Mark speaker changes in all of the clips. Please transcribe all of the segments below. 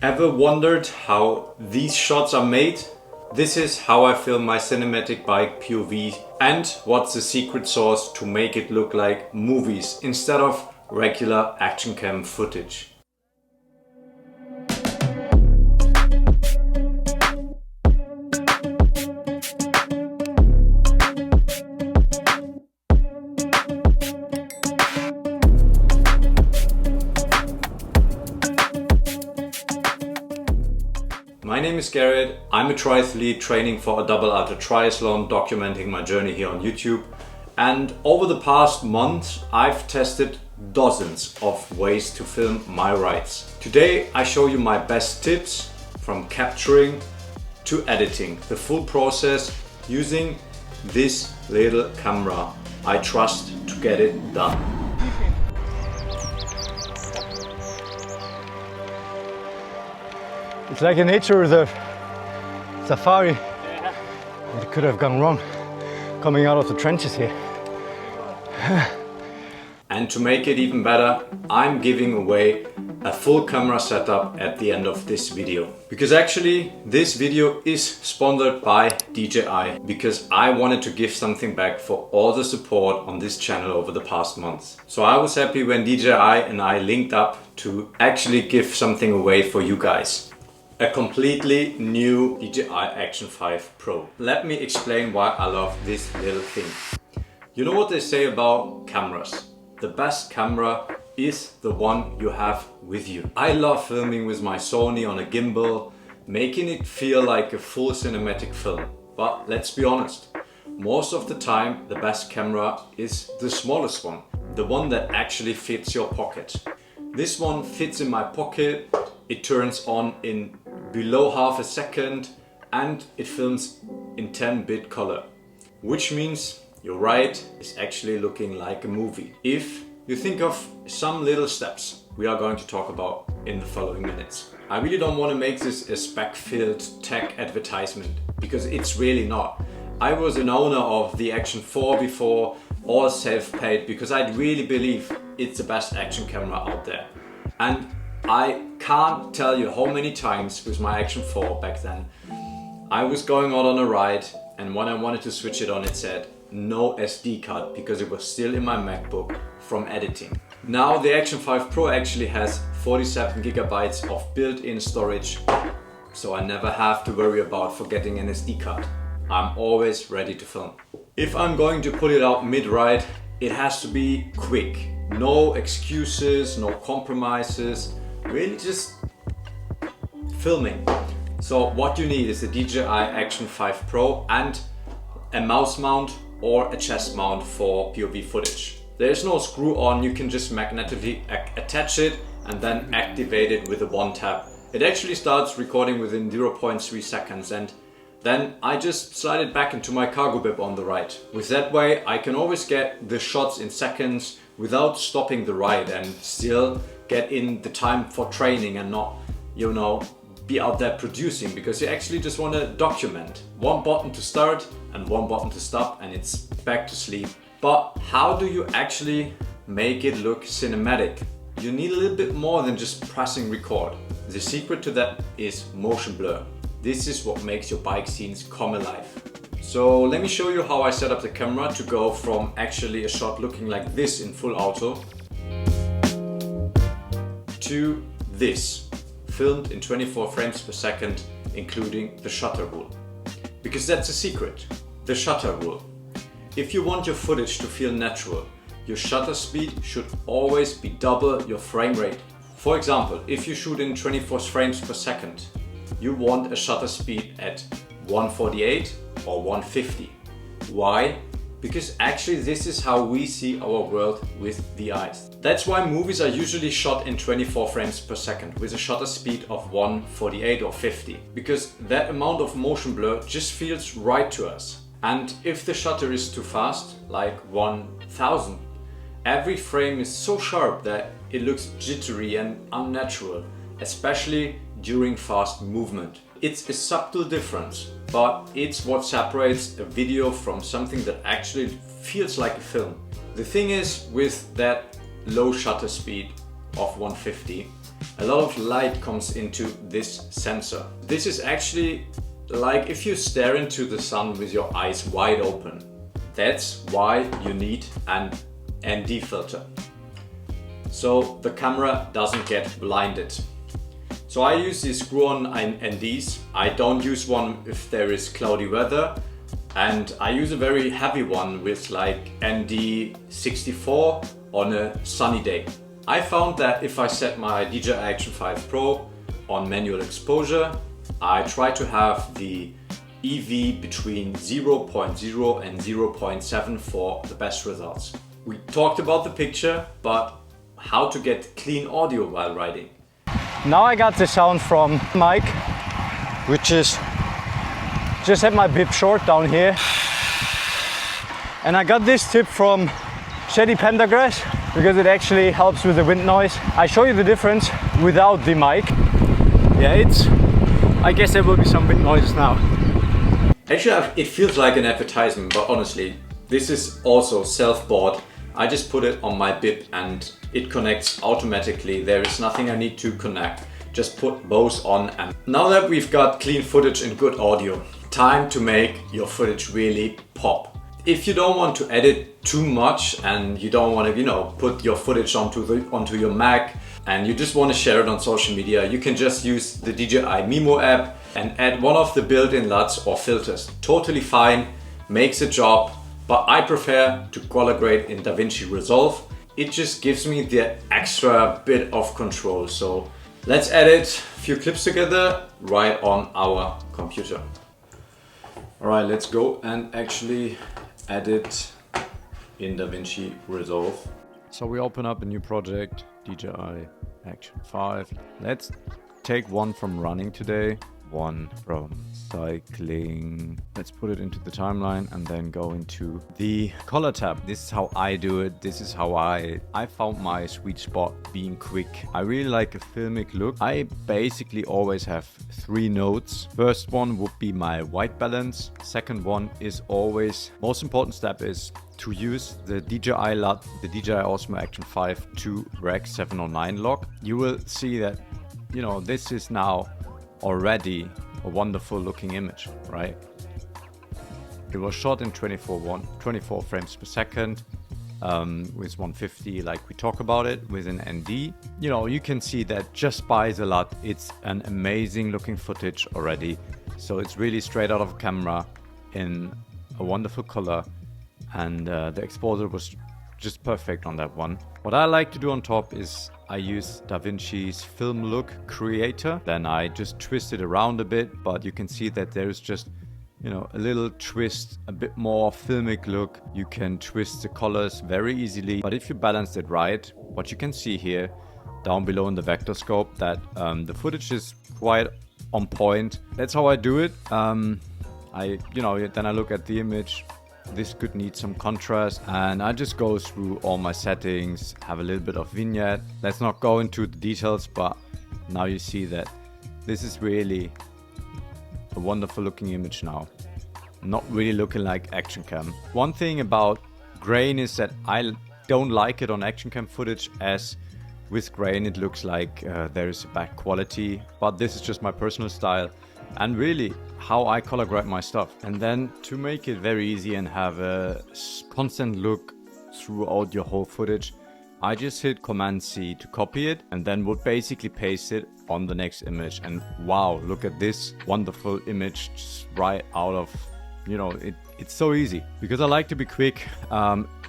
Speaker 1: Ever wondered how these shots are made? This is how I film my cinematic bike POV, and what's the secret sauce to make it look like movies instead of regular action cam footage. My name is Garrett. I'm a triathlete training for a double ultra triathlon, documenting my journey here on YouTube. And over the past months, I've tested dozens of ways to film my rides. Today, I show you my best tips from capturing to editing, the full process using this little camera I trust to get it done.
Speaker 2: It's like a nature reserve, safari. It could have gone wrong coming out of the trenches here.
Speaker 1: And to make it even better, I'm giving away a full camera setup at the end of this video. Because actually this video is sponsored by DJI, because I wanted to give something back for all the support on this channel over the past months. So I was happy when DJI and I linked up to actually give something away for you guys. A completely new DJI Action 5 Pro. Let me explain why I love this little thing. You know what they say about cameras? The best camera is the one you have with you. I love filming with my Sony on a gimbal, making it feel like a full cinematic film. But let's be honest, most of the time the best camera is the smallest one, the one that actually fits your pocket. This one fits in my pocket, it turns on in below half a second, and it films in 10-bit color, which means your ride is actually looking like a movie. If you think of some little steps we are going to talk about in the following minutes. I really don't want to make this a spec-filled tech advertisement, because it's really not. I was an owner of the Action 4 before, all self-paid, because I really believe it's the best action camera out there. And I can't tell you how many times with my Action 4 back then, I was going out on a ride, and when I wanted to switch it on, it said no SD card, because it was still in my MacBook from editing. Now the Action 5 Pro actually has 47 gigabytes of built-in storage, so I never have to worry about forgetting an SD card. I'm always ready to film. If I'm going to pull it out mid-ride, it has to be quick. No excuses, no compromises, really just filming. So what you need is a DJI Action 5 Pro and a mouse mount or a chest mount for POV footage. There is no screw on, you can just magnetically attach it and then activate it with a one tap. It actually starts recording within 0.3 seconds, and then I just slide it back into my cargo bib on the right. With that way I can always get the shots in seconds without stopping the ride and still get in the time for training and not, you know, be out there producing, because you actually just want to document. One button to start and one button to stop, and it's back to sleep. But how do you actually make it look cinematic? You need a little bit more than just pressing record. The secret to that is motion blur. This is what makes your bike scenes come alive. So let me show you how I set up the camera to go from actually a shot looking like this in full auto to this, filmed in 24 frames per second, including the shutter rule. Because that's the secret, the shutter rule. If you want your footage to feel natural, your shutter speed should always be double your frame rate. For example, if you shoot in 24 frames per second, you want a shutter speed at 148 or 150. Why? Because actually this is how we see our world with the eyes. That's why movies are usually shot in 24 frames per second with a shutter speed of 148 or 50. Because that amount of motion blur just feels right to us. And if the shutter is too fast, like 1000, every frame is so sharp that it looks jittery and unnatural, especially during fast movement. It's a subtle difference, but it's what separates a video from something that actually feels like a film. The thing is, with that low shutter speed of 150, a lot of light comes into this sensor. This is actually like if you stare into the sun with your eyes wide open. That's why you need an ND filter, so the camera doesn't get blinded. So I use these screw-on NDs. I don't use one if there is cloudy weather, and I use a very heavy one with like ND 64 on a sunny day. I found that if I set my DJI Action 5 Pro on manual exposure, I try to have the EV between 0.0 and 0.7 for the best results. We talked about the picture, but how to get clean audio while riding.
Speaker 2: Now I got the sound from mic, which is just at my bib short down here. And I got this tip from Shady Pentagrass because it actually helps with the wind noise. I show you the difference without the mic. Yeah, I guess there will be some wind noises now.
Speaker 1: Actually, it feels like an advertisement, but honestly, this is also self-bought. I just put it on my bib and it connects automatically. There is nothing I need to connect. Just put both on, and now that we've got clean footage and good audio, time to make your footage really pop. If you don't want to edit too much and you don't want to, put your footage onto your Mac and you just want to share it on social media, you can just use the DJI Mimo app and add one of the built-in LUTs or filters. Totally fine, makes a job, but I prefer to color grade in Davinci Resolve. It just gives me the extra bit of control. So let's edit a few clips together right on our computer. All right, let's go and actually edit in Davinci Resolve. So we open up a new project, DJI Action 5. Let's take one from running today, one from cycling. Let's put it into the timeline and then go into the color tab. This is how I do it. This is how I found my sweet spot, being quick. I really like a filmic look. I basically always have 3 nodes. First one would be my white balance. Second one is always, most important step is to use the DJI LUT, the DJI Osmo Action 5 to Rec 709 lock. You will see that, this is now already a wonderful looking image, right? It was shot in 24 frames per second with 150, like we talk about it, with an ND. You can see that just by the LUT, it's an amazing looking footage already. So it's really straight out of a camera in a wonderful color, and the exposure was just perfect on that one. What I like to do on top is I use Davinci's film look creator. Then I just twist it around a bit, but you can see that there's just, a little twist, a bit more filmic look. You can twist the colors very easily, but if you balance it right, what you can see here down below in the vector scope, that the footage is quite on point. That's how I do it. Then I look at the image. This could need some contrast, and I just go through all my settings, have a little bit of vignette. Let's not go into the details, but now you see that this is really a wonderful looking image now. Not really looking like action cam. One thing about grain is that I don't like it on action cam footage, as with grain it looks like there is a bad quality, but this is just my personal style and really how I color grade my stuff. And then to make it very easy and have a constant look throughout your whole footage, I just hit Command C to copy it and then would basically paste it on the next image. And wow, look at this wonderful image just right out of, it's so easy because I like to be quick.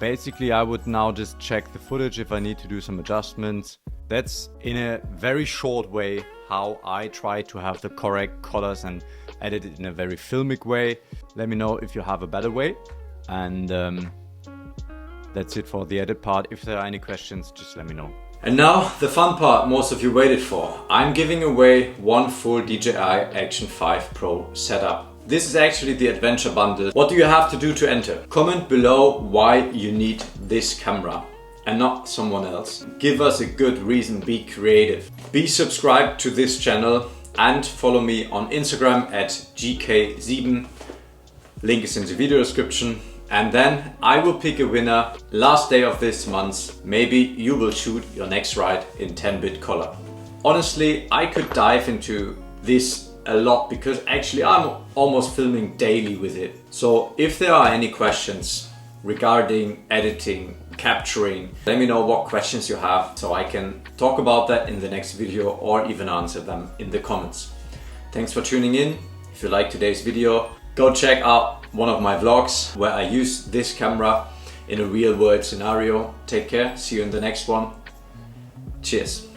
Speaker 1: Basically, I would now just check the footage if I need to do some adjustments. That's in a very short way how I try to have the correct colors and edit it in a very filmic way. Let me know if you have a better way. And that's it for the edit part. If there are any questions, just let me know. And now the fun part most of you waited for. I'm giving away one full DJI Action 5 Pro setup. This is actually the adventure bundle. What do you have to do to enter? Comment below why you need this camera and not someone else. Give us a good reason, be creative. Be subscribed to this channel and follow me on Instagram at GK7. Link is in the video description. And then I will pick a winner last day of this month. Maybe you will shoot your next ride in 10-bit color. honestly, I could dive into this a lot because actually I'm almost filming daily with it. So if there are any questions regarding editing, capturing, let me know what questions you have so I can talk about that in the next video or even answer them in the comments. Thanks for tuning in. If you like today's video, go check out one of my vlogs where I use this camera in a real world scenario. Take care, see you in the next one. Cheers.